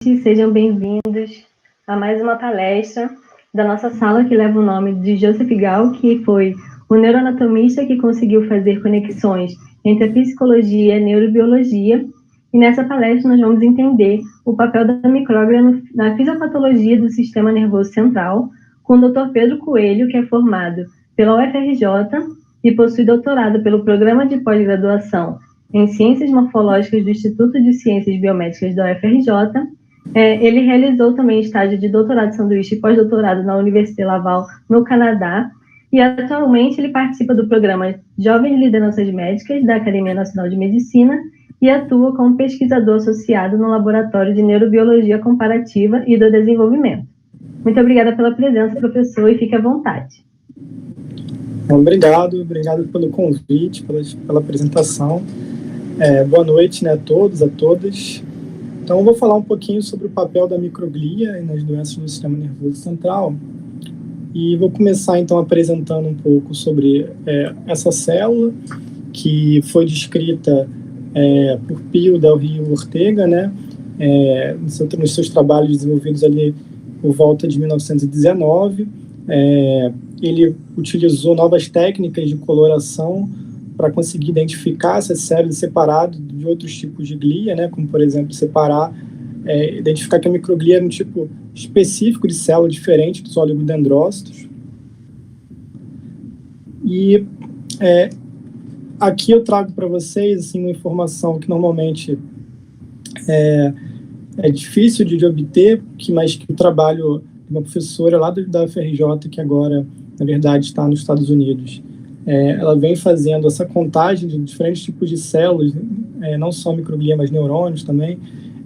Sejam bem-vindos a mais uma palestra da nossa sala que leva o nome de Joseph Gall, que foi o neuroanatomista que conseguiu fazer conexões entre a psicologia e a neurobiologia. E nessa palestra nós vamos entender o papel da micróglia na fisiopatologia do sistema nervoso central, com o Dr. Pedro Coelho, que é formado pela UFRJ e possui doutorado pelo Programa de Pós-Graduação em Ciências Morfológicas do Instituto de Ciências Biomédicas da UFRJ. Ele realizou também estágio de doutorado sanduíche e pós-doutorado na Université Laval, no Canadá, e atualmente ele participa do programa Jovens Lideranças Médicas da Academia Nacional de Medicina e atua como pesquisador associado no Laboratório de Neurobiologia Comparativa e do Desenvolvimento. Muito obrigada pela presença, professor, e fique à vontade. Obrigado pelo convite, pela apresentação. Boa noite, a todos, a todas. Então, eu vou falar um pouquinho sobre o papel da microglia nas doenças do sistema nervoso central e vou começar, então, apresentando um pouco sobre essa célula que foi descrita por Pio Del Rio Ortega, nos seus trabalhos desenvolvidos ali por volta de 1919. Ele utilizou novas técnicas de coloração para conseguir identificar essas células separadas de outros tipos de glia, como, por exemplo, identificar que a microglia era um tipo específico de célula diferente dos oligodendrócitos. E aqui eu trago para vocês assim, uma informação que normalmente é difícil de obter, mas que o trabalho de uma professora lá da UFRJ, que agora, na verdade, está nos Estados Unidos, ela vem fazendo essa contagem de diferentes tipos de células, não só microglia, mas neurônios também,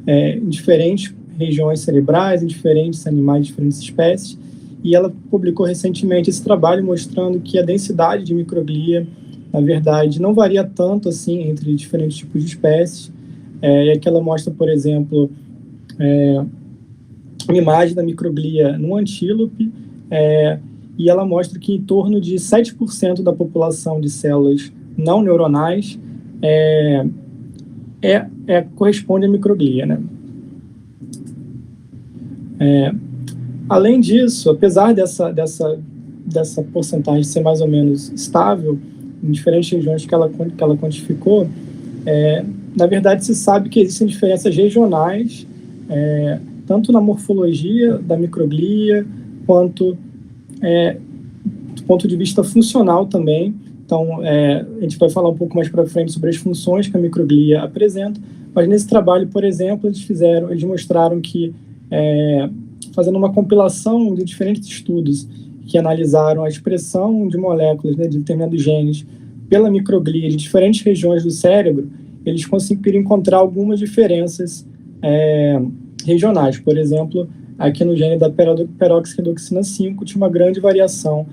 em diferentes regiões cerebrais, em diferentes animais, diferentes espécies, e ela publicou recentemente esse trabalho mostrando que a densidade de microglia, na verdade, não varia tanto assim entre diferentes tipos de espécies. E aqui ela mostra, por exemplo, uma imagem da microglia no antílope, e ela mostra que em torno de 7% da população de células não neuronais corresponde à microglia, Além disso, apesar dessa porcentagem ser mais ou menos estável em diferentes regiões que ela quantificou, na verdade se sabe que existem diferenças regionais, tanto na morfologia da microglia, quanto do ponto de vista funcional também. Então, a gente vai falar um pouco mais para frente sobre as funções que a microglia apresenta, mas nesse trabalho, por exemplo, eles mostraram que, fazendo uma compilação de diferentes estudos que analisaram a expressão de moléculas, de determinados genes pela microglia de diferentes regiões do cérebro, eles conseguiram encontrar algumas diferenças regionais. Por exemplo, aqui no gene da peroxiredoxina 5 tinha uma grande variação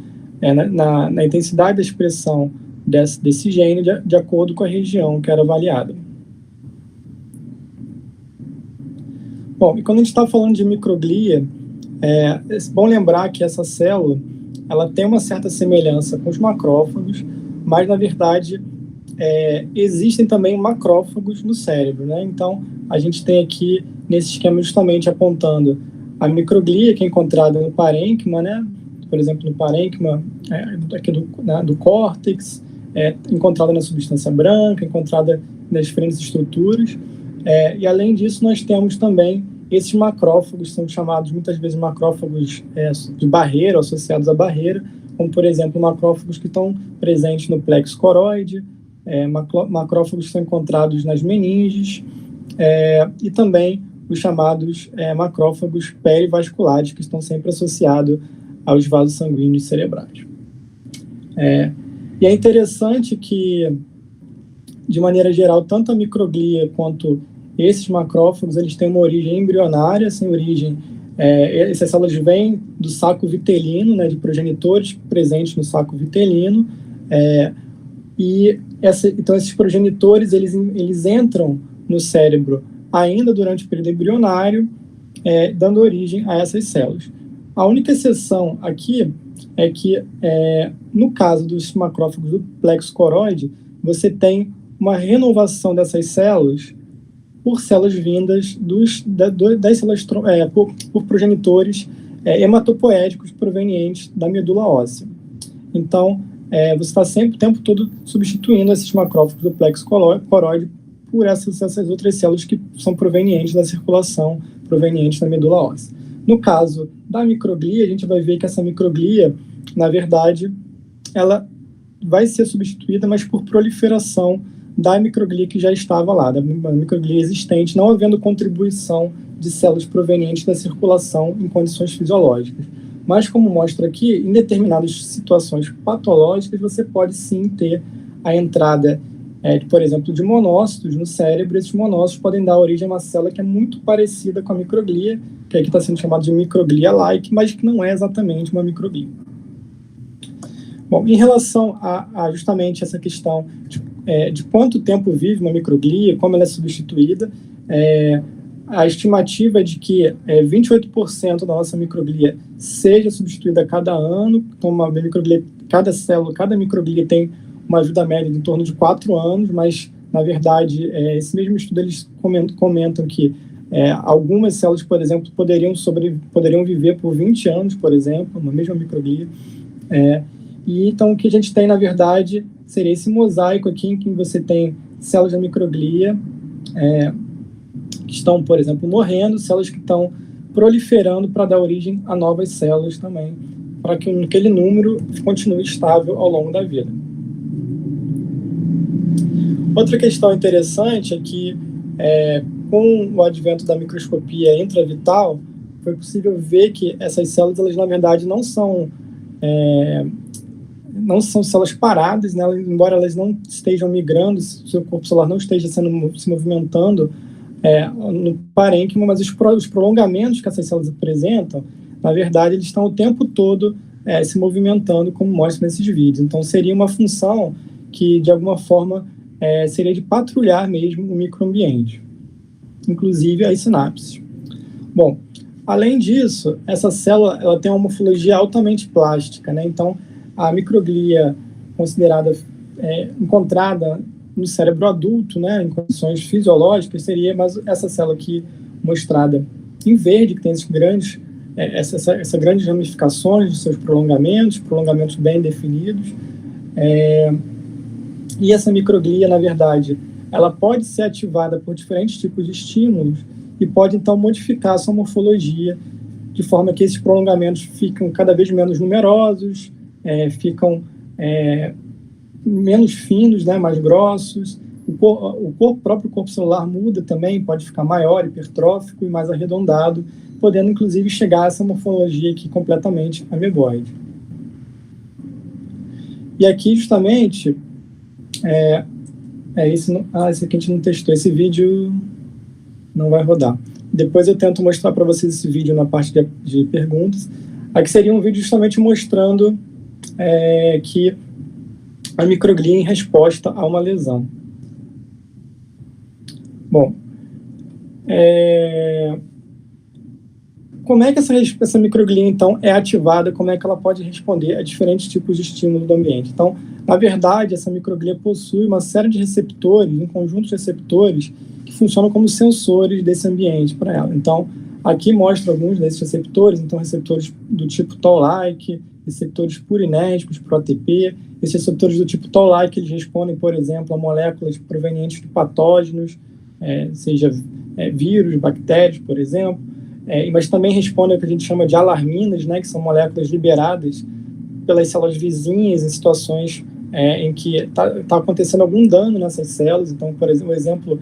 na intensidade da expressão desse gene de acordo com a região que era avaliada. Bom, e quando a gente está falando de microglia, é bom lembrar que essa célula ela tem uma certa semelhança com os macrófagos, mas, na verdade, existem também macrófagos no cérebro, Então, a gente tem aqui, nesse esquema, justamente apontando a microglia, que é encontrada no parênquima, Por exemplo, no parênquima aqui do córtex, encontrada na substância branca, encontrada nas diferentes estruturas. E, além disso, nós temos também esses macrófagos, são chamados muitas vezes macrófagos de barreira, associados à barreira, como, por exemplo, macrófagos que estão presentes no plexo coroide, macrófagos que são encontrados nas meninges, e também os chamados macrófagos perivasculares, que estão sempre associados aos vasos sanguíneos cerebrais. E é interessante que, de maneira geral, tanto a microglia quanto esses macrófagos, eles têm uma origem embrionária, essas células vêm do saco vitelino, de progenitores presentes no saco vitelino, então esses progenitores, eles entram no cérebro ainda durante o período embrionário, dando origem a essas células. A única exceção aqui é que, no caso dos macrófagos do plexo coroide, você tem uma renovação dessas células por células vindas das células por progenitores hematopoéticos provenientes da medula óssea. Então, você está sempre o tempo todo substituindo esses macrófagos do plexo coroide por essas outras células que são provenientes da circulação, provenientes da medula óssea. No caso da microglia, a gente vai ver que essa microglia, na verdade, ela vai ser substituída, mas por proliferação da microglia que já estava lá, da microglia existente, não havendo contribuição de células provenientes da circulação em condições fisiológicas. Mas, como mostra aqui, em determinadas situações patológicas, você pode sim ter a entrada, por exemplo, de monócitos no cérebro. Esses monócitos podem dar origem a uma célula que é muito parecida com a microglia, que aqui está sendo chamada de microglia-like, mas que não é exatamente uma microglia. Bom, em relação a justamente essa questão de quanto tempo vive uma microglia, como ela é substituída, a estimativa é de que 28% da nossa microglia seja substituída a cada ano. Então, uma microglia, cada microglia tem uma vida média de em torno de 4 anos, mas, na verdade, esse mesmo estudo eles comentam que algumas células, por exemplo, poderiam viver por 20 anos, por exemplo, uma mesma microglia. E então, o que a gente tem, na verdade, seria esse mosaico aqui, em que você tem células da microglia que estão, por exemplo, morrendo, células que estão proliferando para dar origem a novas células também, para que aquele número continue estável ao longo da vida. Outra questão interessante é que, com o advento da microscopia intravital, foi possível ver que essas células, elas, na verdade, não são células paradas, né? Embora elas não estejam migrando, seu corpo celular não esteja se movimentando no parênquima, mas os prolongamentos que essas células apresentam, na verdade, eles estão o tempo todo se movimentando, como mostra nesses vídeos. Então, seria uma função que, de alguma forma, seria de patrulhar mesmo o microambiente, inclusive as sinapses. Bom, além disso, essa célula ela tem uma morfologia altamente plástica, né? Então, a microglia considerada encontrada no cérebro adulto, né, em condições fisiológicas, seria mais essa célula aqui mostrada em verde, que tem esses grandes, essas grandes ramificações de seus prolongamentos bem definidos. E essa microglia, na verdade, ela pode ser ativada por diferentes tipos de estímulos e pode, então, modificar a sua morfologia de forma que esses prolongamentos ficam cada vez menos numerosos, ficam menos finos, né, mais grossos. O próprio corpo celular muda também, pode ficar maior, hipertrófico e mais arredondado, podendo, inclusive, chegar a essa morfologia aqui completamente ameboide. E aqui, justamente, esse aqui a gente não testou, esse vídeo não vai rodar. Depois eu tento mostrar para vocês esse vídeo na parte de perguntas. Aqui seria um vídeo justamente mostrando que a microglia em resposta a uma lesão. Bom, como é que essa microglia, então, é ativada? Como é que ela pode responder a diferentes tipos de estímulo do ambiente? Então, na verdade, essa microglia possui uma série de receptores, um conjunto de receptores que funcionam como sensores desse ambiente para ela. Então, aqui mostra alguns desses receptores, então receptores do tipo Toll-like, receptores purinérgicos para o ATP. Esses receptores do tipo Toll-like, eles respondem, por exemplo, a moléculas provenientes de patógenos, seja vírus, bactérias, por exemplo, mas também respondem ao que a gente chama de alarminas, né, que são moléculas liberadas pelas células vizinhas em situações em que está acontecendo algum dano nessas células. Então, por exemplo,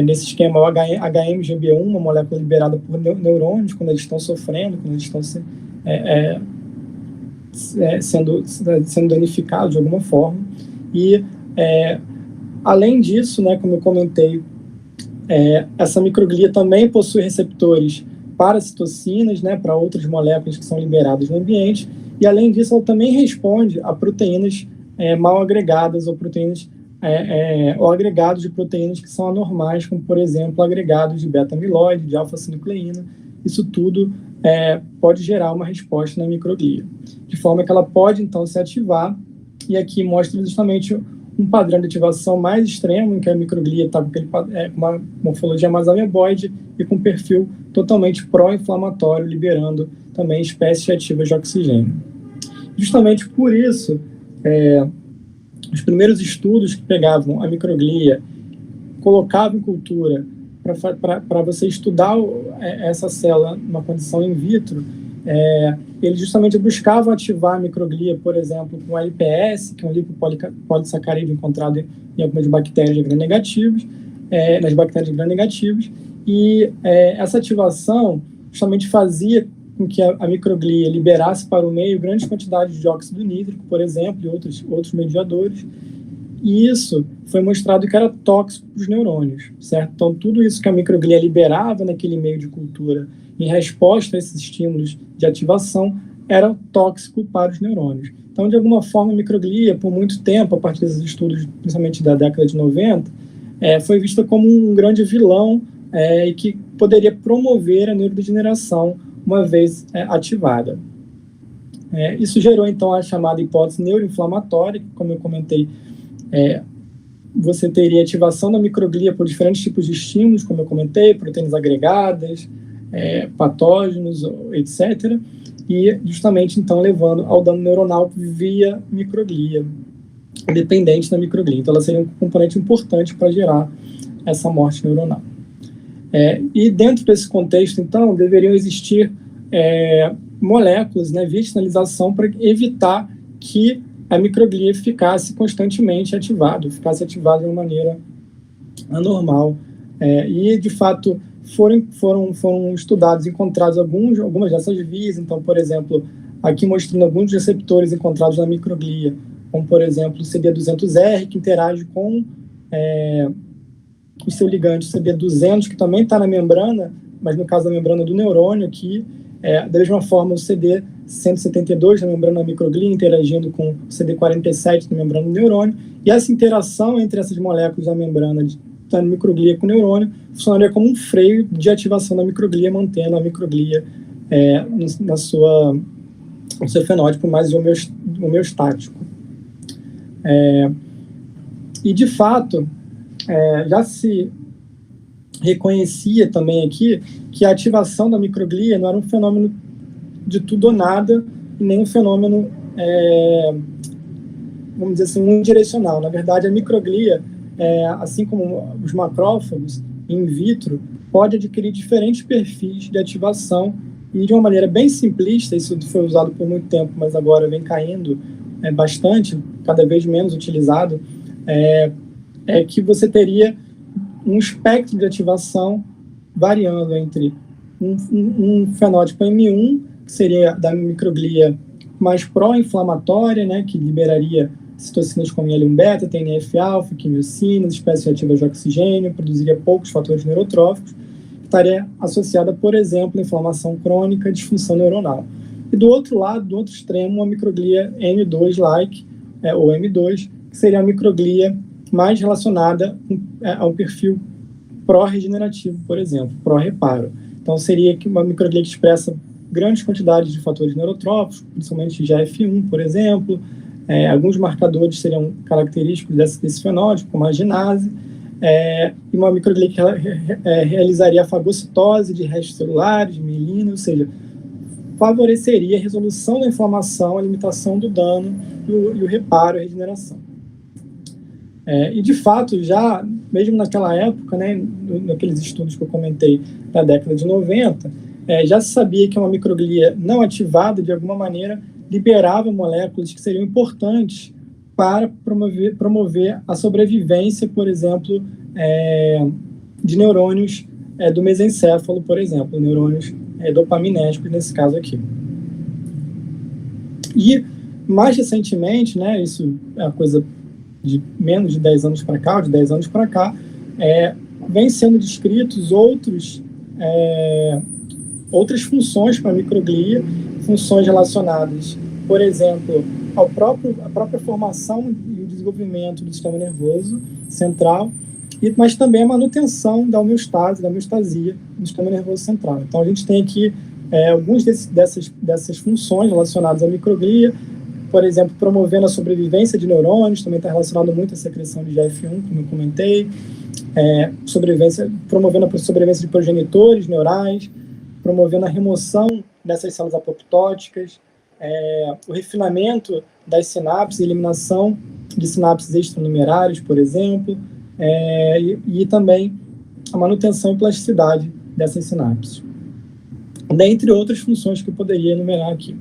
nesse esquema, o HMGB1, uma molécula liberada por neurônios quando eles estão sofrendo, quando eles estão sendo danificados de alguma forma. E, além disso, né, como eu comentei, essa microglia também possui receptores para citocinas, né, para outras moléculas que são liberadas no ambiente, e, além disso, ela também responde a proteínas mal agregadas ou proteínas ou agregados de proteínas que são anormais, como, por exemplo, agregados de beta-amiloide, de alfa-sinucleína. Isso tudo pode gerar uma resposta na microglia, de forma que ela pode, então, se ativar. E aqui mostra justamente um padrão de ativação mais extremo, em que a microglia está com uma morfologia mais ameboide e com perfil totalmente pró-inflamatório, liberando também espécies ativas de oxigênio. Justamente por isso, os primeiros estudos que pegavam a microglia, colocavam em cultura para você estudar essa célula numa condição in vitro, eles justamente buscavam ativar a microglia, por exemplo, com LPS, que é um lipopolissacarídeo encontrado em algumas bactérias de gram-negativos, nas bactérias de gram-negativos, e essa ativação justamente fazia com que a microglia liberasse para o meio grandes quantidades de dióxido nítrico, por exemplo, e outros mediadores, e isso foi mostrado que era tóxico para os neurônios, certo? Então, tudo isso que a microglia liberava naquele meio de cultura em resposta a esses estímulos de ativação era tóxico para os neurônios. Então, de alguma forma, a microglia, por muito tempo, a partir desses estudos, principalmente da década de 90, foi vista como um grande vilão e que poderia promover a neurodegeneração uma vez ativada. Isso gerou, então, a chamada hipótese neuroinflamatória, que, como eu comentei, você teria ativação da microglia por diferentes tipos de estímulos, como eu comentei, proteínas agregadas, patógenos, etc., e justamente, então, levando ao dano neuronal via microglia, dependente da microglia. Então, ela seria um componente importante para gerar essa morte neuronal. E dentro desse contexto, então, deveriam existir moléculas, via de sinalização para evitar que a microglia ficasse constantemente ativada, ficasse ativada de uma maneira anormal. E, de fato, foram estudados, encontrados algumas dessas vias. Então, por exemplo, aqui mostrando alguns receptores encontrados na microglia, como, por exemplo, o CD200R, que interage com o seu ligante CD200, que também está na membrana, mas no caso da membrana do neurônio aqui, da mesma forma o CD172 na membrana da microglia interagindo com o CD47 na membrana do neurônio, e essa interação entre essas moléculas da membrana da microglia com o neurônio funcionaria como um freio de ativação da microglia, mantendo a microglia no seu fenótipo mais homeostático. E, de fato, já se reconhecia também aqui que a ativação da microglia não era um fenômeno de tudo ou nada, e nem um fenômeno, vamos dizer assim, unidirecional. Na verdade, a microglia, assim como os macrófagos, in vitro, pode adquirir diferentes perfis de ativação, e de uma maneira bem simplista, isso foi usado por muito tempo, mas agora vem caindo bastante, cada vez menos utilizado, que você teria um espectro de ativação variando entre um fenótipo M1, que seria da microglia mais pró-inflamatória, que liberaria citocinas como IL-1-beta, TNF-alfa, quimiocinas, espécies ativas de oxigênio, produziria poucos fatores neurotróficos, que estaria associada, por exemplo, à inflamação crônica e disfunção neuronal. E do outro lado, do outro extremo, uma microglia M2-like, ou M2, que seria a microglia mais relacionada a um perfil pró-regenerativo, por exemplo, pró-reparo. Então, seria uma microglia que expressa grandes quantidades de fatores neurotróficos, principalmente GF1, por exemplo. Alguns marcadores seriam característicos desse fenótipo, como a ginase, e uma microglia que realizaria a fagocitose de restos celulares, de mielina, ou seja, favoreceria a resolução da inflamação, a limitação do dano e o reparo e a regeneração. E, de fato, já, mesmo naquela época, naqueles estudos que eu comentei da década de 90, já se sabia que uma microglia não ativada, de alguma maneira, liberava moléculas que seriam importantes para promover a sobrevivência, por exemplo, de neurônios do mesencéfalo, por exemplo, neurônios dopaminérgicos, nesse caso aqui. E, mais recentemente, isso é uma coisa de menos de 10 anos para cá, ou de 10 anos para cá, vem sendo descritos outras funções para a microglia, funções relacionadas, por exemplo, à própria formação e o desenvolvimento do sistema nervoso central, mas também a manutenção da homeostasia do sistema nervoso central. Então, a gente tem aqui algumas dessas funções relacionadas à microglia, por exemplo, promovendo a sobrevivência de neurônios, também está relacionado muito à secreção de GF1, como eu comentei, promovendo a sobrevivência de progenitores neurais, promovendo a remoção dessas células apoptóticas, o refinamento das sinapses, eliminação de sinapses extranumerárias, por exemplo, e também a manutenção e plasticidade dessas sinapses, dentre outras funções que eu poderia enumerar aqui.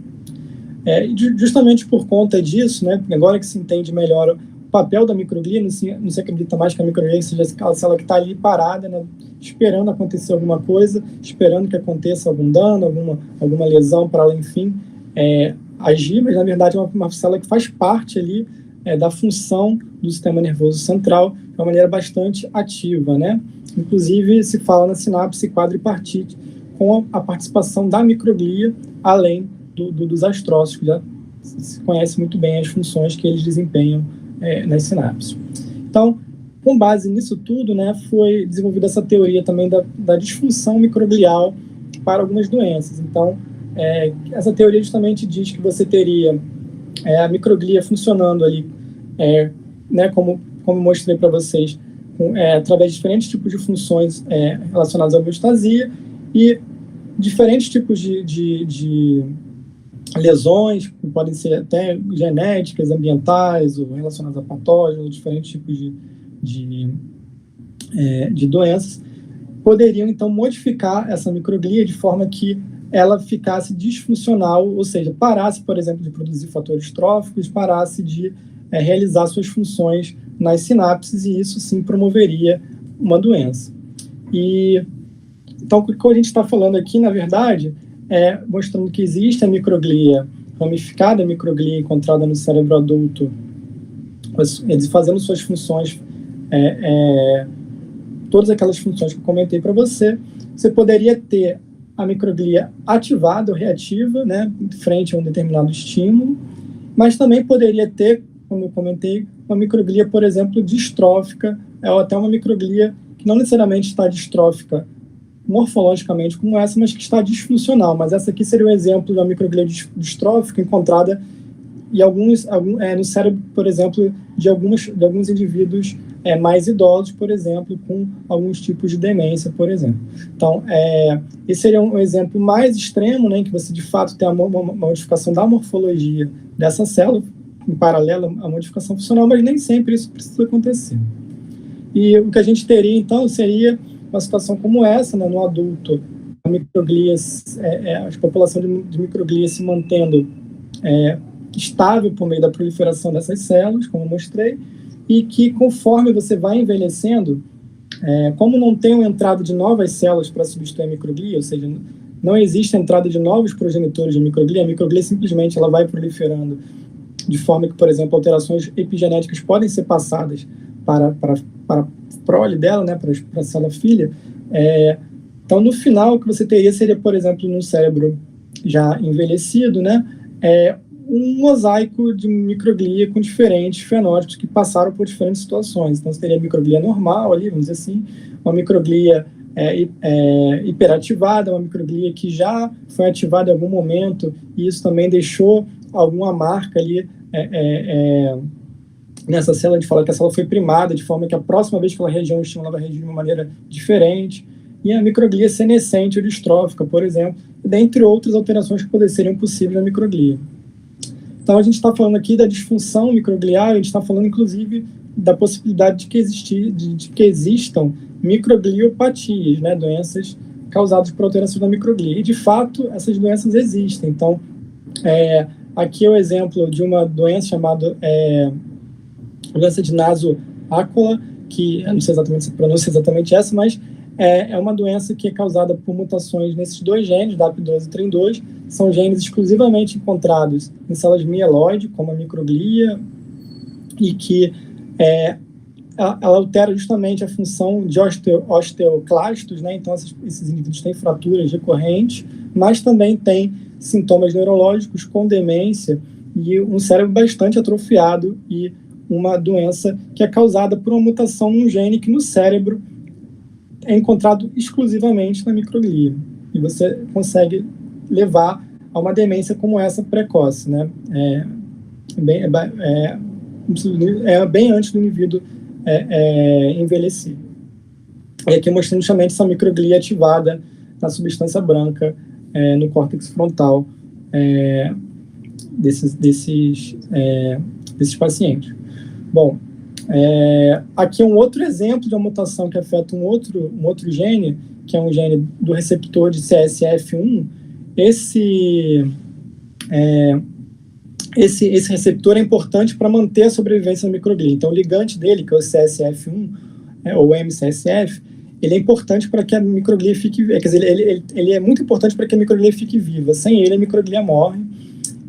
Justamente por conta disso, né, agora que se entende melhor o papel da microglia, não se acredita mais que a microglia seja aquela célula que está ali parada, né, esperando acontecer alguma coisa, esperando que aconteça algum dano, alguma lesão para ela, enfim, agir, mas na verdade é uma célula que faz parte ali da função do sistema nervoso central de uma maneira bastante ativa, né? Inclusive se fala na sinapse quadripartite com a participação da microglia, além dos astrócitos, que já se conhece muito bem as funções que eles desempenham nas sinapses. Então, com base nisso tudo, né, foi desenvolvida essa teoria também da disfunção microglial para algumas doenças. Então, essa teoria justamente diz que você teria a microglia funcionando ali, né, como mostrei para vocês, através de diferentes tipos de funções relacionadas à homeostasia e diferentes tipos de lesões, que podem ser até genéticas, ambientais, ou relacionadas a patógenos, diferentes tipos de doenças, poderiam, então, modificar essa microglia de forma que ela ficasse disfuncional, ou seja, parasse, por exemplo, de produzir fatores tróficos, parasse de realizar suas funções nas sinapses, e isso, sim, promoveria uma doença. Então, o que a gente está falando aqui, na verdade, mostrando que existe a microglia ramificada, a microglia encontrada no cérebro adulto, eles fazendo suas funções, todas aquelas funções que eu comentei para você. Você poderia ter a microglia ativada ou reativa, né, frente a um determinado estímulo, mas também poderia ter, como eu comentei, uma microglia, por exemplo, distrófica, ou até uma microglia que não necessariamente está distrófica morfologicamente como essa, mas que está disfuncional. Mas essa aqui seria um exemplo de uma microglia distrófica encontrada no cérebro, por exemplo, de alguns indivíduos mais idosos, por exemplo, com alguns tipos de demência, por exemplo. Então, esse seria um exemplo mais extremo, né, em que você, de fato, tem uma modificação da morfologia dessa célula, em paralelo à modificação funcional, mas nem sempre isso precisa acontecer. E o que a gente teria, então, seria uma situação como essa, né, no adulto, a microglia, a população de microglia se mantendo estável por meio da proliferação dessas células, como eu mostrei, e que conforme você vai envelhecendo, como não tem uma entrada de novas células para substituir a microglia, ou seja, não existe a entrada de novos progenitores de microglia, a microglia simplesmente ela vai proliferando de forma que, por exemplo, alterações epigenéticas podem ser passadas para a prole dela, né, para a célula filha. Então, no final, o que você teria seria, por exemplo, num cérebro já envelhecido, né, um mosaico de microglia com diferentes fenótipos que passaram por diferentes situações. Então, você teria a microglia normal ali, vamos dizer assim, uma microglia hiperativada, uma microglia que já foi ativada em algum momento, e isso também deixou alguma marca ali nessa célula. De falar que a célula foi primada, de forma que a próxima vez que ela reagir a um estímulo, ela vai reagir de uma maneira diferente. E a microglia senescente ou distrófica, por exemplo, dentre outras alterações que seriam possíveis na microglia. Então, a gente está falando aqui da disfunção microglial, a gente está falando, inclusive, da possibilidade de que existam microgliopatias, né, doenças causadas por alterações da microglia. E, de fato, essas doenças existem. Então, aqui é o exemplo de uma doença chamada doença de Nasu-Hakola, que eu não sei exatamente se a pronúncia é exatamente essa, mas é uma doença que é causada por mutações nesses dois genes, DAP12 e TREM2, são genes exclusivamente encontrados em células mieloide, como a microglia, e que ela altera justamente a função de osteoclastos, né? Então esses indivíduos têm fraturas recorrentes, mas também têm sintomas neurológicos com demência e um cérebro bastante atrofiado, e uma doença que é causada por uma mutação num gene que no cérebro é encontrado exclusivamente na microglia. E você consegue levar a uma demência como essa precoce, né? bem antes do indivíduo envelhecer. E aqui mostrando justamente essa microglia ativada na substância branca no córtex frontal desses pacientes. Bom, aqui um outro exemplo de uma mutação que afeta um outro gene, que é um gene do receptor de CSF1. Esse receptor é importante para manter a sobrevivência da microglia. Então, o ligante dele, que é o CSF1, ou MCSF, ele é importante para que a microglia fique... Quer dizer, ele é muito importante para que a microglia fique viva. Sem ele, a microglia morre.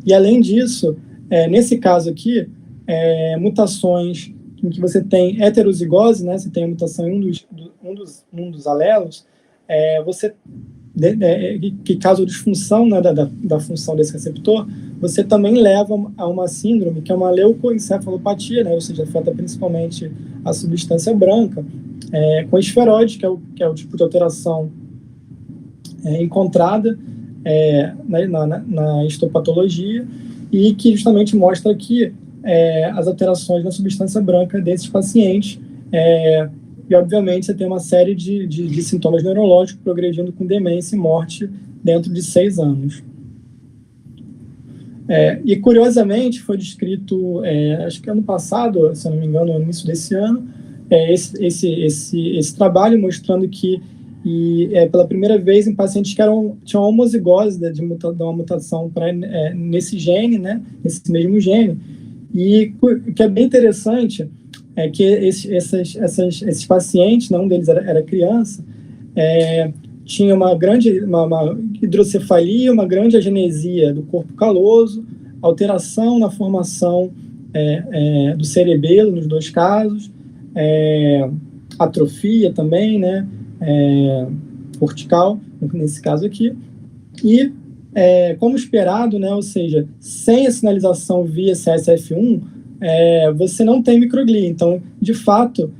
E, além disso, nesse caso aqui, mutações em que você tem heterozigose, né, você tem a mutação em um dos alelos, que causa disfunção, né, da função desse receptor, você também leva a uma síndrome, que é uma leucoencefalopatia, né, ou seja, afeta principalmente a substância branca, com esferoide, que é o tipo de alteração encontrada na histopatologia, e que justamente mostra que as alterações na substância branca desses pacientes, e obviamente você tem uma série de sintomas neurológicos progredindo com demência e morte dentro de 6 anos. E curiosamente foi descrito, acho que ano passado, se eu não me engano, no início desse ano, esse trabalho mostrando que pela primeira vez em pacientes que tinham homozigose de uma mutação nesse gene, né, nesse mesmo gene. E o que é bem interessante é que esses pacientes, um deles era criança, tinha uma hidrocefalia, uma grande agenesia do corpo caloso, alteração na formação do cerebelo nos 2 casos, atrofia também, né, cortical, nesse caso aqui, e como esperado, né, ou seja, sem a sinalização via CSF1, você não tem microglia. Então, de fato,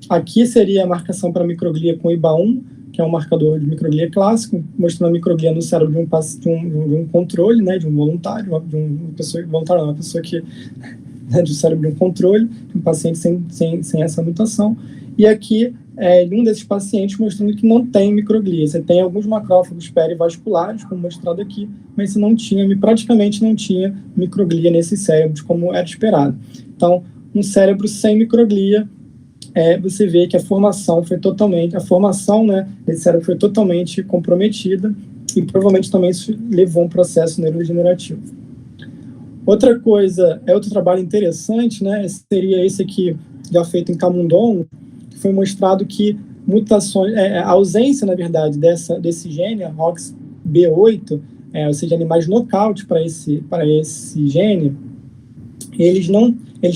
aqui seria a marcação para microglia com IBA1, que é um marcador de microglia clássico, mostrando a microglia no cérebro de um controle, né, de um voluntário, uma pessoa que do cérebro de um controle, de um paciente sem essa mutação. E aqui, em um desses pacientes, mostrando que não tem microglia. Você tem alguns macrófagos perivasculares, como mostrado aqui, mas você praticamente não tinha microglia nesses cérebros, como era esperado. Então, um cérebro sem microglia, você vê que a formação, né, desse cérebro foi totalmente comprometida e provavelmente também isso levou a um processo neurodegenerativo. Outro trabalho interessante, né, seria esse aqui, já feito em camundongo, que foi mostrado que mutações, a ausência, na verdade, desse gene, a ROXB8, ou seja, animais nocaute para esse gene, eles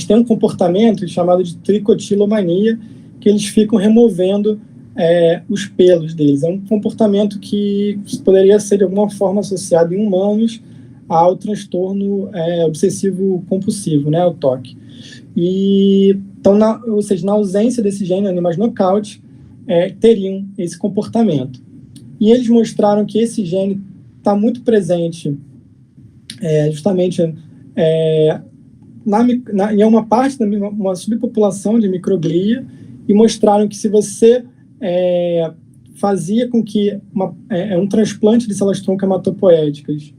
têm um comportamento chamado de tricotilomania, que eles ficam removendo os pelos deles. É um comportamento que poderia ser de alguma forma associado em humanos ao transtorno obsessivo compulsivo, né, o TOC. Então, ou seja, na ausência desse gene, animais nocaute teriam esse comportamento. E eles mostraram que esse gene está muito presente justamente em uma parte uma subpopulação de microglia, e mostraram que se você fazia com que um transplante de células-tronco hematopoéticas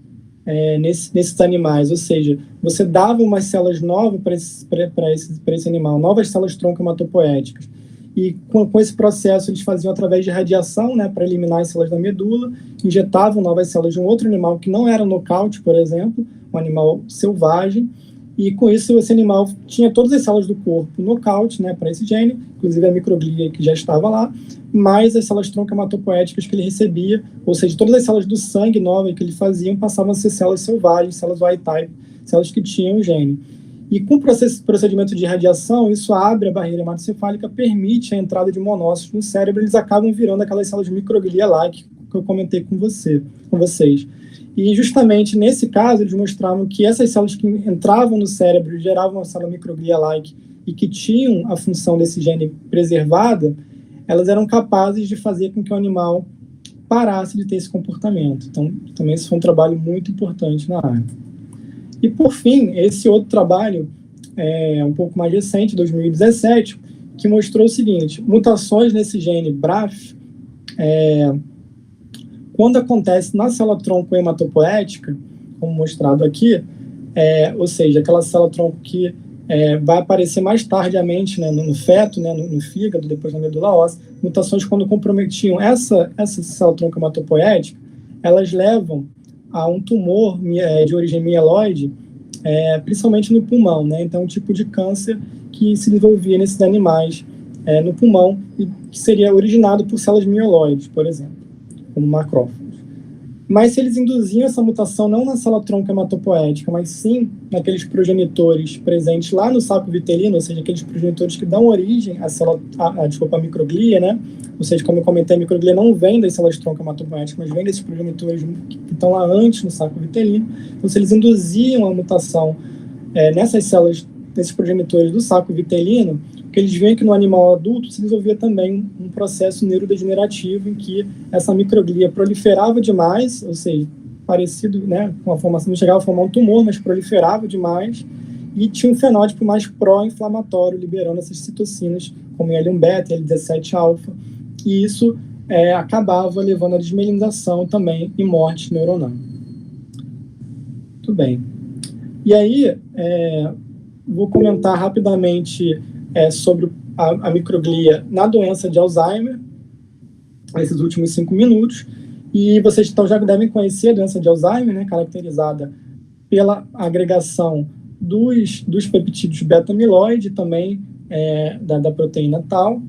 nesses animais, ou seja, você dava umas células novas para esse animal, novas células-tronco hematopoéticas, e com esse processo eles faziam através de radiação, né, para eliminar as células da medula, injetavam novas células de um outro animal que não era nocaute, por exemplo, um animal selvagem, e com isso esse animal tinha todas as células do corpo nocaute, né, para esse gene, inclusive a microglia que já estava lá, mais as células-tronco hematopoéticas que ele recebia, ou seja, todas as células do sangue novas que ele fazia passavam a ser células selvagens, células wild-type, células que tinham o gene. E com o procedimento de radiação, isso abre a barreira hematocefálica, permite a entrada de monócitos no cérebro, eles acabam virando aquelas células de microglia-like que eu comentei com vocês. E justamente nesse caso, eles mostraram que essas células que entravam no cérebro, geravam uma célula microglia-like e que tinham a função desse gene preservada, elas eram capazes de fazer com que o animal parasse de ter esse comportamento. Então, também esse foi um trabalho muito importante na área. E, por fim, esse outro trabalho, um pouco mais recente, 2017, que mostrou o seguinte: mutações nesse gene BRAF, quando acontece na célula-tronco hematopoética, como mostrado aqui, ou seja, aquela célula-tronco que vai aparecer mais tardiamente, né, no feto, né, no fígado, depois na medula óssea, mutações quando comprometiam essa célula-tronco hematopoética, elas levam a um tumor de origem mieloide, principalmente no pulmão, né? Então, um tipo de câncer que se desenvolvia nesses animais no pulmão e que seria originado por células mieloides, por exemplo, como macrófagos. Mas se eles induziam essa mutação não na célula-tronco hematopoética, mas sim naqueles progenitores presentes lá no saco vitelino, ou seja, aqueles progenitores que dão origem à microglia, né? Ou seja, como eu comentei, a microglia não vem das células-tronco hematopoéticas, mas vem desses progenitores que estão lá antes no saco vitelino. Então, se eles induziam a mutação nessas células, nesses progenitores do saco vitelino, que eles veem que no animal adulto se desenvolvia também um processo neurodegenerativo em que essa microglia proliferava demais, ou seja, parecido, né, com a formação, não chegava a formar um tumor, mas proliferava demais e tinha um fenótipo mais pró-inflamatório, liberando essas citocinas, como IL-1-beta, IL-17-alfa, e isso acabava levando à desmielinização também e morte neuronal. Muito bem. E aí, vou comentar rapidamente sobre a microglia na doença de Alzheimer, nesses últimos 5 minutos. E vocês então já devem conhecer a doença de Alzheimer, né, caracterizada pela agregação dos peptídeos beta-amiloide, também da proteína tau,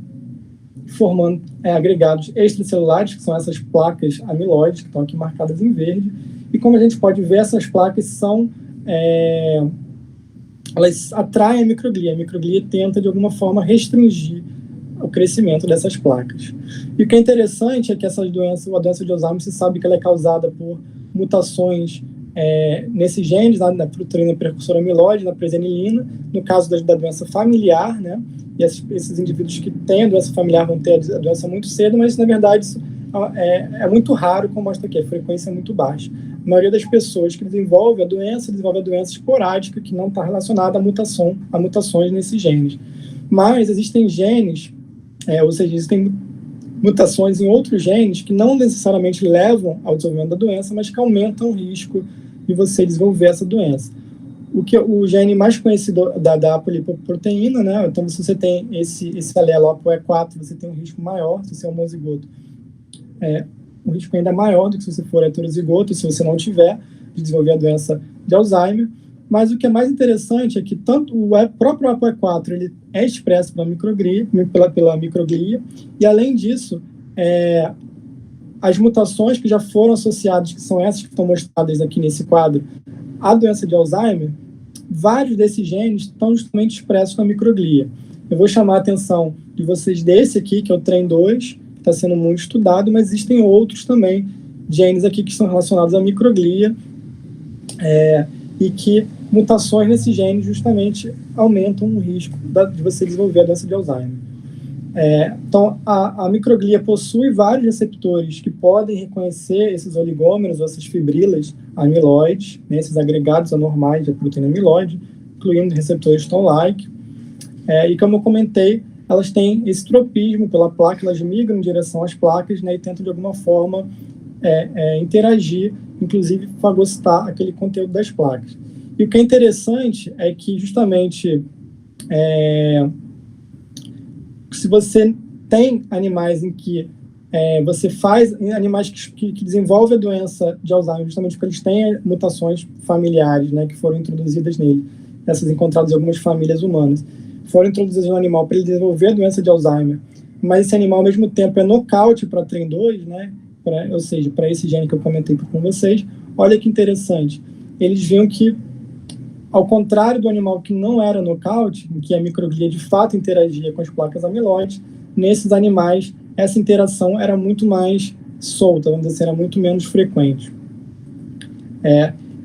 formando agregados extracelulares, que são essas placas amiloides, que estão aqui marcadas em verde. E como a gente pode ver, essas placas são... elas atraem a microglia tenta, de alguma forma, restringir o crescimento dessas placas. E o que é interessante é que a doença de Alzheimer, se sabe que ela é causada por mutações nesses genes, na proteína precursora amiloide, na presenilina, no caso da doença familiar, né? E esses indivíduos que têm a doença familiar vão ter a doença muito cedo, mas, na verdade, isso é muito raro, como mostra aqui, a frequência é muito baixa. A maioria das pessoas que desenvolve a doença esporádica que não está relacionada a mutações nesses genes. Mas existem genes, ou seja, existem mutações em outros genes que não necessariamente levam ao desenvolvimento da doença, mas que aumentam o risco de você desenvolver essa doença. O gene mais conhecido da apolipoproteína, né? Então, se você tem esse alelo ApoE4, você tem um risco maior, se você é homozigoto. Um risco ainda maior do que se você for heterozigoto, se você não tiver, de desenvolver a doença de Alzheimer. Mas o que é mais interessante é que tanto o próprio ApoE4 ele é expresso pela microglia, e além disso, as mutações que já foram associadas, que são essas que estão mostradas aqui nesse quadro, à doença de Alzheimer, vários desses genes estão justamente expressos na microglia. Eu vou chamar a atenção de vocês desse aqui, que é o TREM2, que está sendo muito estudado, mas existem outros também genes aqui que estão relacionados à microglia, e que mutações nesse gene justamente aumentam o risco de você desenvolver a doença de Alzheimer. Então, a microglia possui vários receptores que podem reconhecer esses oligômeros ou essas fibrilas amiloides, né, esses agregados anormais da proteína amiloide, incluindo receptores toll-like. E como eu comentei, elas têm esse tropismo pela placa, elas migram em direção às placas, né, e tentam de alguma forma interagir, inclusive fagocitar aquele conteúdo das placas. E o que é interessante é que justamente se você tem animais em que você faz animais que desenvolvem a doença de Alzheimer, justamente porque eles têm mutações familiares, né, que foram introduzidas nele, essas encontradas em algumas famílias humanas, foram introduzidas no animal para ele desenvolver a doença de Alzheimer, mas esse animal, ao mesmo tempo, é nocaute para TREM2, né, ou seja, para esse gene que eu comentei com vocês. Olha que interessante, eles viram que, ao contrário do animal que não era nocaute, em que a microglia de fato interagia com as placas amiloides, nesses animais essa interação era muito mais solta, vamos dizer assim, era muito menos frequente.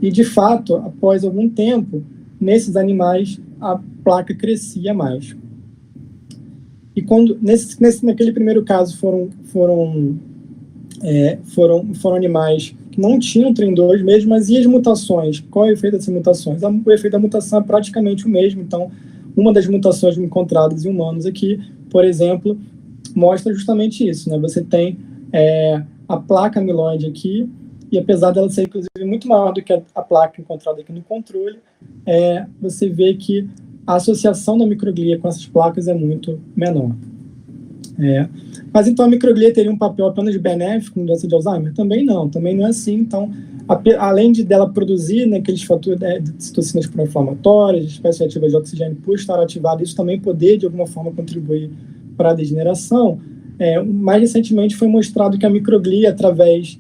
E de fato, após algum tempo, nesses animais a placa crescia mais. E quando naquele primeiro caso foram foram animais que não tinham TREM2 mesmo, mas e as mutações? Qual é o efeito dessas mutações? O efeito da mutação é praticamente o mesmo. Então, uma das mutações encontradas em humanos aqui, por exemplo, mostra justamente isso, né? Você tem a placa amiloide aqui, e apesar dela ser, inclusive, muito maior do que a placa encontrada aqui no controle, você vê que a associação da microglia com essas placas é muito menor. Mas então a microglia teria um papel apenas benéfico na doença de Alzheimer? Também não é assim. Então, além dela produzir, né, aqueles fatores de citocinas pró-inflamatórias, espécies ativas de oxigênio por estar ativada, isso também poder, de alguma forma, contribuir para a degeneração. Mais recentemente foi mostrado que a microglia, através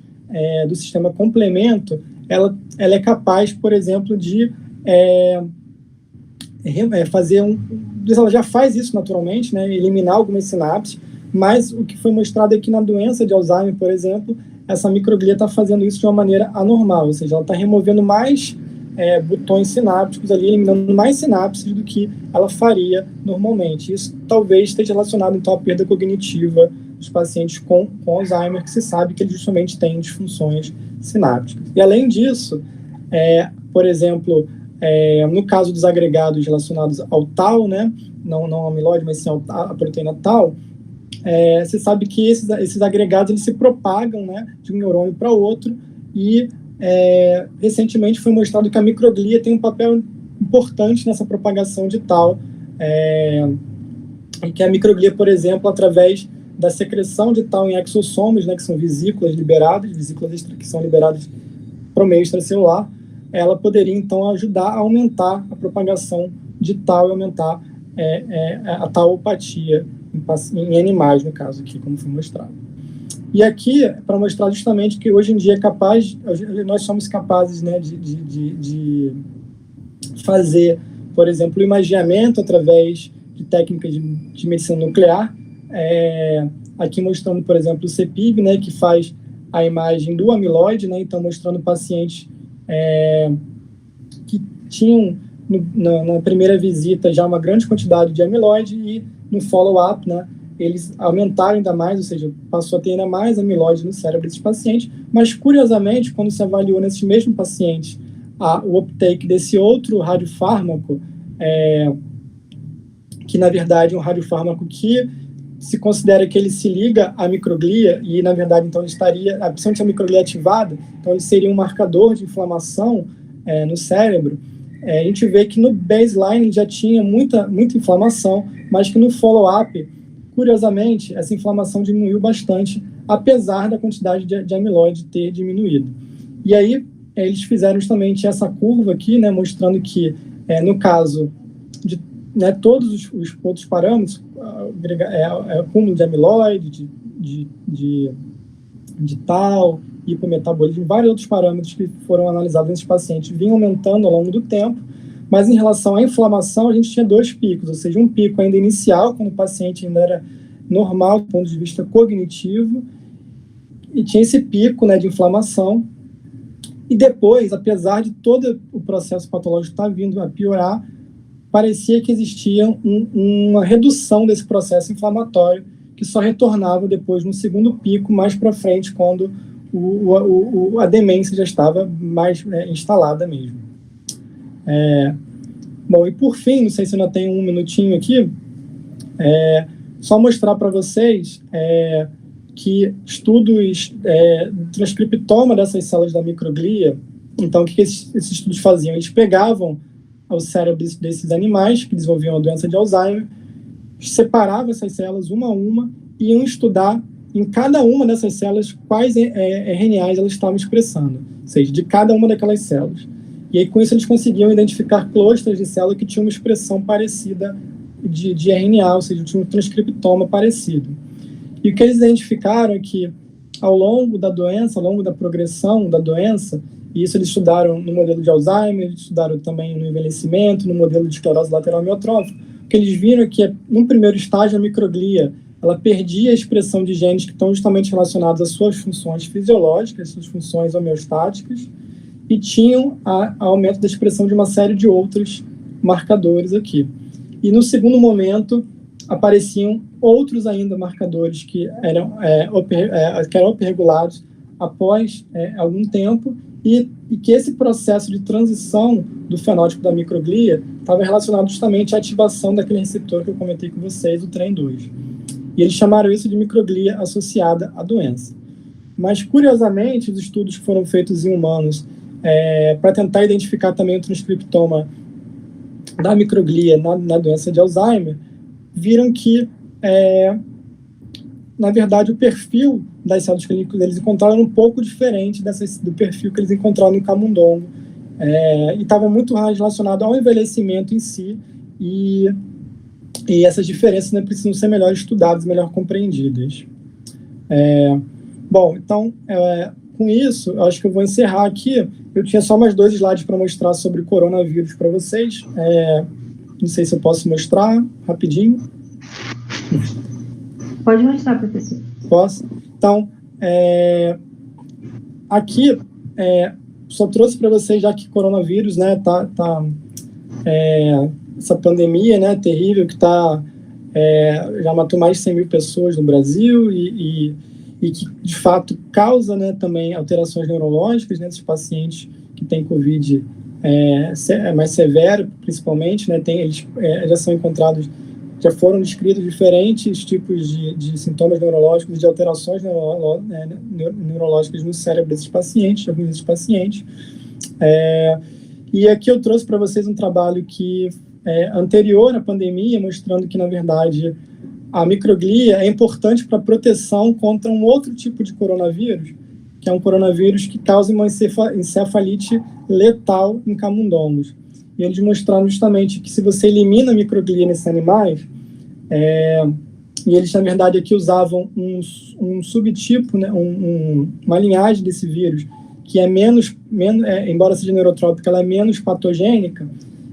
do sistema complemento, ela é capaz, por exemplo, de fazer ela já faz isso naturalmente, né, eliminar algumas sinapses, mas o que foi mostrado é que na doença de Alzheimer, por exemplo, essa microglia está fazendo isso de uma maneira anormal, ou seja, ela está removendo mais botões sinápticos ali, eliminando mais sinapses do que ela faria normalmente. Isso talvez esteja relacionado, então, à perda cognitiva dos pacientes com Alzheimer, que se sabe que eles justamente têm disfunções sinápticas. E, além disso, por exemplo, no caso dos agregados relacionados ao tau, né, não ao amiloide, mas sim à proteína tau, você sabe que esses agregados eles se propagam, né, de um neurônio para outro, e recentemente foi mostrado que a microglia tem um papel importante nessa propagação de tau, e que a microglia, por exemplo, através da secreção de tau em exossomos, né, que são vesículas que são liberadas para o meio extracelular, ela poderia, então, ajudar a aumentar a propagação de tau e aumentar a tauopatia em animais, no caso aqui, como foi mostrado. E aqui, para mostrar justamente que hoje em dia nós somos capazes, né, de fazer, por exemplo, o imageamento através de técnicas de medicina nuclear, aqui mostrando, por exemplo, o CEPIB, né, que faz a imagem do amiloide, né, então mostrando pacientes que tinham na primeira visita já uma grande quantidade de amiloide, e no follow-up, né, eles aumentaram ainda mais, ou seja, passou a ter ainda mais amiloide no cérebro desses pacientes, mas curiosamente, quando se avaliou nesses mesmos pacientes o uptake desse outro radiofármaco, que na verdade é um radiofármaco que se considera que ele se liga à microglia, e na verdade então ele estaria, principalmente a microglia ativada, então ele seria um marcador de inflamação no cérebro. A gente vê que no baseline já tinha muita inflamação, mas que no follow-up, curiosamente, essa inflamação diminuiu bastante, apesar da quantidade de amiloide ter diminuído. E aí, eles fizeram justamente essa curva aqui, né, mostrando que, no caso de, né, todos os outros parâmetros, acúmulo de amiloide, de tau, hipometabolismo, vários outros parâmetros que foram analisados nesses pacientes vinham aumentando ao longo do tempo, mas em relação à inflamação, a gente tinha dois picos, ou seja, um pico ainda inicial, quando o paciente ainda era normal do ponto de vista cognitivo, e tinha esse pico, né, de inflamação, e depois, apesar de todo o processo patológico estar vindo a piorar, parecia que existia uma redução desse processo inflamatório, que só retornava depois no segundo pico, mais para frente, quando a demência já estava mais instalada mesmo. Bom, e por fim, não sei se eu ainda tenho um minutinho aqui, só mostrar para vocês que estudos transcriptoma dessas células da microglia, então o que esses estudos faziam? Eles pegavam o cérebro desses animais que desenvolviam a doença de Alzheimer, separavam essas células uma a uma e iam estudar em cada uma dessas células quais RNAs elas estavam expressando, ou seja, de cada uma daquelas células. E aí, com isso, eles conseguiam identificar clusters de células que tinham uma expressão parecida de RNA, ou seja, tinha um transcriptoma parecido. E o que eles identificaram é que, ao longo da doença, ao longo da progressão da doença, e isso eles estudaram no modelo de Alzheimer, eles estudaram também no envelhecimento, no modelo de esclerose lateral amiotrófica, o que eles viram é que, no primeiro estágio, a microglia ela perdia a expressão de genes que estão justamente relacionados às suas funções fisiológicas, suas funções homeostáticas, e tinham aumento da expressão de uma série de outros marcadores aqui. E no segundo momento, apareciam outros ainda marcadores que eram hiperregulados após algum tempo, e que esse processo de transição do fenótipo da microglia estava relacionado justamente à ativação daquele receptor que eu comentei com vocês, o TREM2. E eles chamaram isso de microglia associada à doença. Mas, curiosamente, os estudos que foram feitos em humanos para tentar identificar também o transcriptoma da microglia na doença de Alzheimer, viram que, na verdade, o perfil das células que eles encontraram era um pouco diferente do perfil que eles encontraram no camundongo, e estava muito mais relacionado ao envelhecimento em si, e essas diferenças, né, precisam ser melhor estudadas, melhor compreendidas. Bom, então, com isso, eu acho que eu vou encerrar aqui. Eu tinha só mais 2 slides para mostrar sobre coronavírus para vocês. Não sei se eu posso mostrar rapidinho. Pode mostrar, professor. Posso? Então, aqui, só trouxe para vocês, já que coronavírus, né, essa pandemia, né, terrível, que já matou mais de 100 mil pessoas no Brasil e que, de fato, causa, né, também alterações neurológicas, né, desses pacientes que têm Covid mais severo, principalmente, né, eles já são encontrados, já foram descritos diferentes tipos de sintomas neurológicos, de alterações neurológicas no cérebro desses pacientes, de alguns desses pacientes. E aqui eu trouxe para vocês um trabalho que anterior à pandemia, mostrando que, na verdade, a microglia é importante para a proteção contra um outro tipo de coronavírus, que é um coronavírus que causa uma encefalite letal em camundongos. E eles mostraram justamente que se você elimina a microglia nesses animais, e eles, na verdade, aqui usavam um subtipo, né, uma linhagem desse vírus, que embora seja neurotrópica, ela é menos patogênica.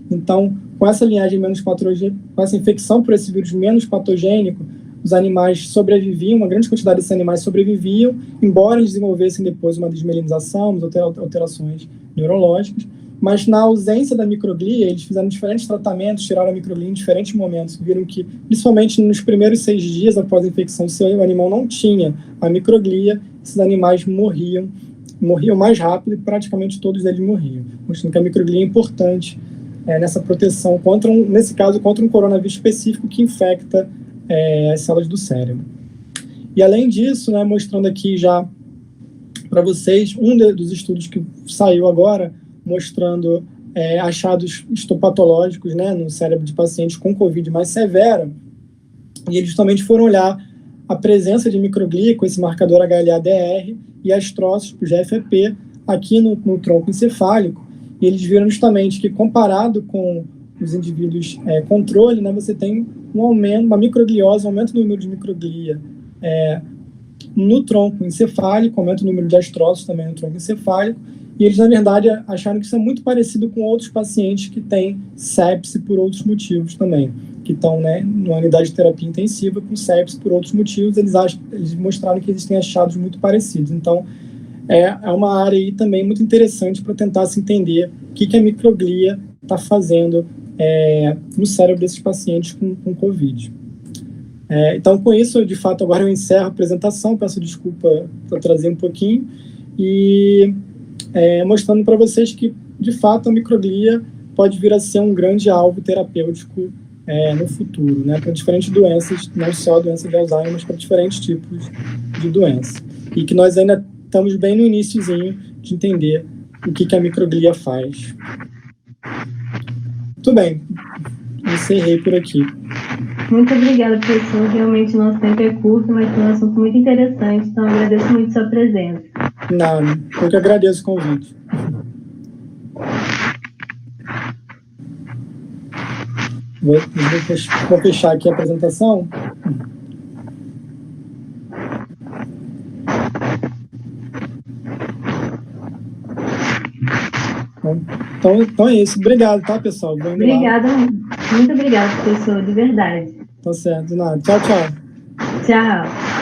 Então, com essa linhagem menos patogênica, com essa infecção por esse vírus menos patogênico, os animais sobreviviam, uma grande quantidade desses animais sobreviviam, embora eles desenvolvessem depois uma desmelinização, alterações neurológicas. Mas, na ausência da microglia, eles fizeram diferentes tratamentos, tiraram a microglia em diferentes momentos, viram que, principalmente nos primeiros 6 dias após a infecção, se o animal não tinha a microglia, esses animais morriam mais rápido e praticamente todos eles morriam, mostrando que a microglia é importante nessa proteção, nesse caso, contra um coronavírus específico que infecta as células do cérebro. E, além disso, né, mostrando aqui já para vocês dos estudos que saiu agora, mostrando achados histopatológicos, né, no cérebro de pacientes com Covid mais severa, e eles justamente foram olhar a presença de microglia com esse marcador HLA-DR e astrócitos, GFP, aqui no tronco encefálico, e eles viram justamente que, comparado com os indivíduos controle, né, você tem um aumento, uma microgliose, um aumento do número de microglia no tronco encefálico, aumento do número de astrócitos também no tronco encefálico, e eles, na verdade, acharam que isso é muito parecido com outros pacientes que têm sepse por outros motivos também, que estão, né, numa unidade de terapia intensiva com sepse por outros motivos. Eles mostraram que existem achados muito parecidos. Então, é uma área aí também muito interessante para tentar se entender o que a microglia está fazendo no cérebro desses pacientes com Covid. Então, com isso, de fato, agora eu encerro a apresentação, peço desculpa por trazer um pouquinho, e mostrando para vocês que, de fato, a microglia pode vir a ser um grande alvo terapêutico no futuro, né, para diferentes doenças, não só a doença de Alzheimer, mas para diferentes tipos de doença. E que nós ainda estamos bem no iniciozinho de entender o que a microglia faz. Muito bem, encerrei por aqui. Muito obrigada, professor. Realmente o nosso tempo é curto, mas foi um assunto muito interessante, então eu agradeço muito sua presença. Nada, eu que agradeço o convite. Vou fechar aqui a apresentação. Então é isso. Obrigado, tá, pessoal? Obrigada, muito obrigada, professor, de verdade. Tá certo, de nada. Tchau, tchau. Tchau.